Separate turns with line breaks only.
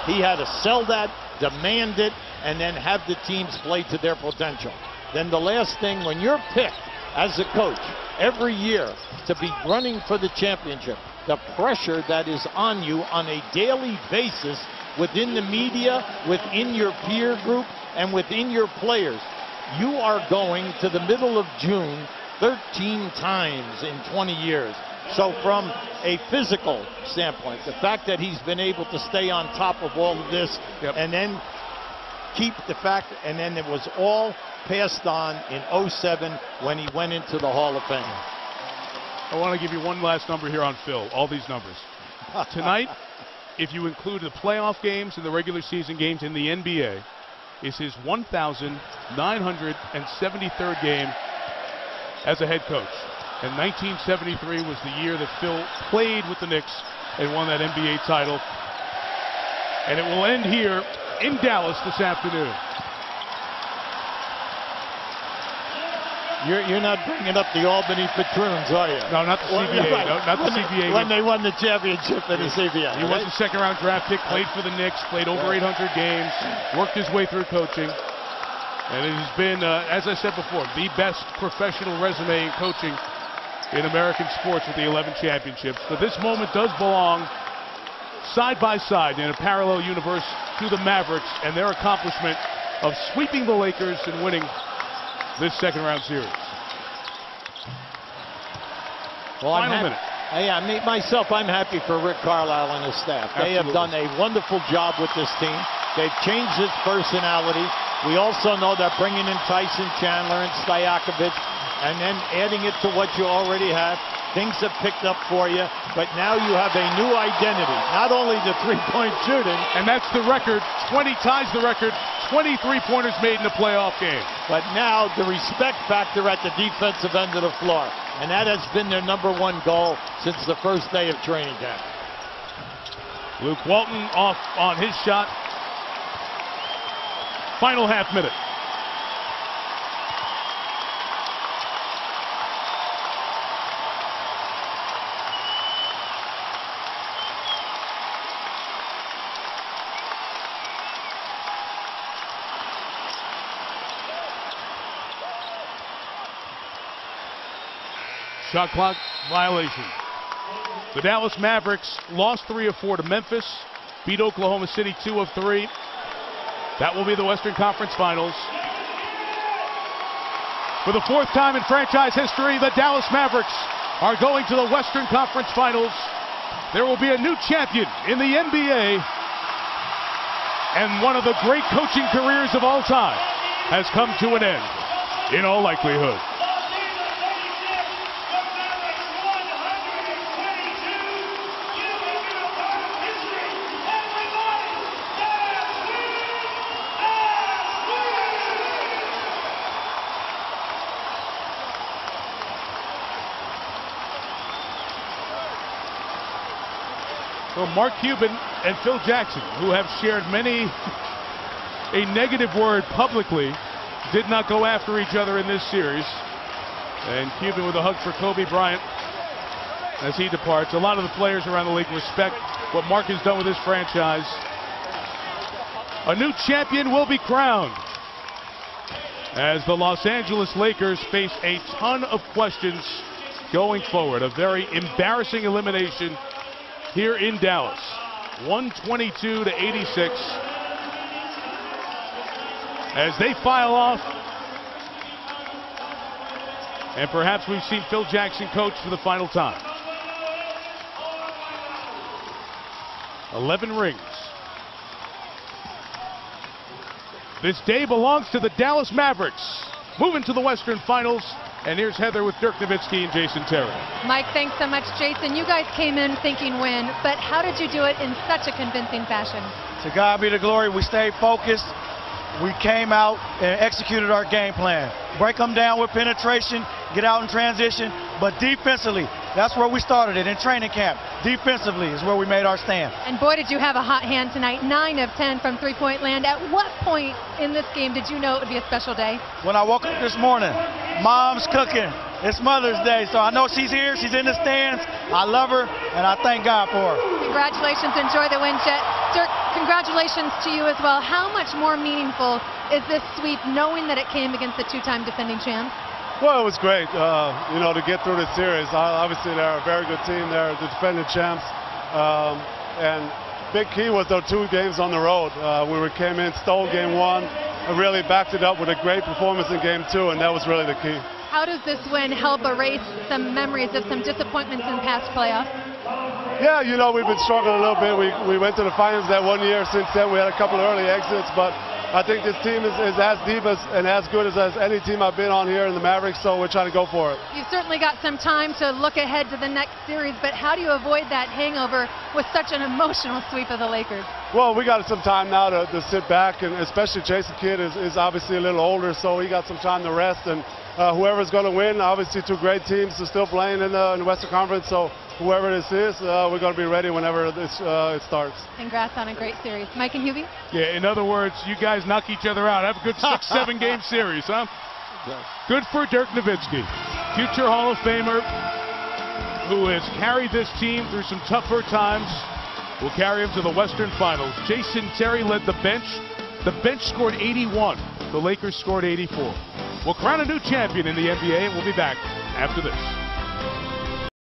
He had to sell that, demand it, and then have the teams play to their potential. Then the last thing, when you're picked as a coach every year to be running for the championship, the pressure that is on you on a daily basis within the media, within your peer group, and within your players. You are going to the middle of June 13 times in 20 years. So from a physical standpoint, the fact that he's been able to stay on top of all of this, and then keep the fact, and then it was all passed on in '07 when he went into the Hall of Fame.
I want to give you one last number here on Phil, all these numbers. Tonight, if you include the playoff games and the regular season games in the NBA, is his 1,973rd game as a head coach. And 1973 was the year that Phil played with the Knicks and won that NBA title. And it will end here in Dallas this afternoon.
You're not bringing up the Albany Patroons, are you?
No, not the CBA.
Right.
No, not the CBA.
When they won the championship in the CBA.
He was a second-round draft pick, played for the Knicks, played over 800 games, worked his way through coaching. And it has been, as I said before, the best professional resume in coaching in American sports with the 11 championships. But this moment does belong side by side in a parallel universe to the Mavericks and their accomplishment of sweeping the Lakers and winning this second-round series.
Well,
Final minute.
Yeah, myself, I'm happy for Rick Carlisle and his staff. They have done a wonderful job with this team. They've changed its personality. We also know that bringing in Tyson Chandler and Stojakovic and then adding it to what you already have, things have picked up for you, but now you have a new identity. Not only the three-point shooting.
And that's the record. 20 ties the record. 20 three-pointers made in a playoff game.
But now the respect factor at the defensive end of the floor. And that has been their #1 goal since the first day of training camp.
Luke Walton off on his shot. Final half minute. Shot clock violation. The Dallas Mavericks lost 3 of 4 to Memphis, beat Oklahoma City 2 of 3. That will be the Western Conference Finals. For the 4th time in franchise history, the Dallas Mavericks are going to the Western Conference Finals. There will be a new champion in the NBA, and one of the great coaching careers of all time has come to an end, in all likelihood. Well, Mark Cuban and Phil Jackson, who have shared many a negative word publicly, did not go after each other in this series. And Cuban with a hug for Kobe Bryant as he departs. A lot of the players around the league respect what Mark has done with this franchise. A new champion will be crowned as the Los Angeles Lakers face a ton of questions going forward. A very embarrassing elimination here in Dallas, 122 to 86, as they file off. And perhaps we've seen Phil Jackson coach for the final time. 11 rings. This day belongs to the Dallas Mavericks, moving to the Western Finals. And here's Heather with Dirk Nowitzki and Jason Terry.
Mike, thanks so much, Jason. You guys came in thinking win, but how did you do it in such a convincing fashion?
To God be the glory. We stayed focused. We came out and executed our game plan. Break them down with penetration, get out in transition, but defensively, that's where we started it in training camp. Defensively is where we made our stand.
And boy, did you have a hot hand tonight. 9 of 10 from three-point land. At what point in this game did you know it would be a special day?
When I woke up this morning, Mom's cooking. It's Mother's Day, so I know she's here. She's in the stands. I love her, and I thank God for her.
Congratulations. Enjoy the win, Jet. Dirk, congratulations. congratulations to you as well. How much more meaningful is this sweep knowing that it came against the two-time defending champs?
Well, it was great, you know, to get through the series. Obviously, they're a very good team. They're the defending champs. And big key was those 2 games on the road. We came in, stole game 1, and really backed it up with a great performance in game 2, and that was really the key.
How does this win help erase some memories of some disappointments in past playoffs?
Yeah, you know, we've been struggling a little bit. We went to the finals that 1 year. Since then, we had a couple of early exits, but I think this team is as deep and as good as any team I've been on here in the Mavericks, so we're trying to go for it.
You've certainly got some time to look ahead to the next series, but how do you avoid that hangover with such an emotional sweep of the Lakers?
Well, we got some time now to sit back, and especially Jason Kidd is obviously a little older, so he got some time to rest. And whoever's going to win, obviously 2 great teams are still playing in the Western Conference, so whoever this is, we're going to be ready whenever it starts.
Congrats on a great series. Mike and Hubie?
Yeah, in other words, you guys knock each other out. Have a good 6-7 game series, huh? Good for Dirk Nowitzki, future Hall of Famer who has carried this team through some tougher times. Will carry him to the Western Finals. Jason Terry led the bench. The bench scored 81. The Lakers scored 84. We'll crown a new champion in the NBA, and we'll be back after this.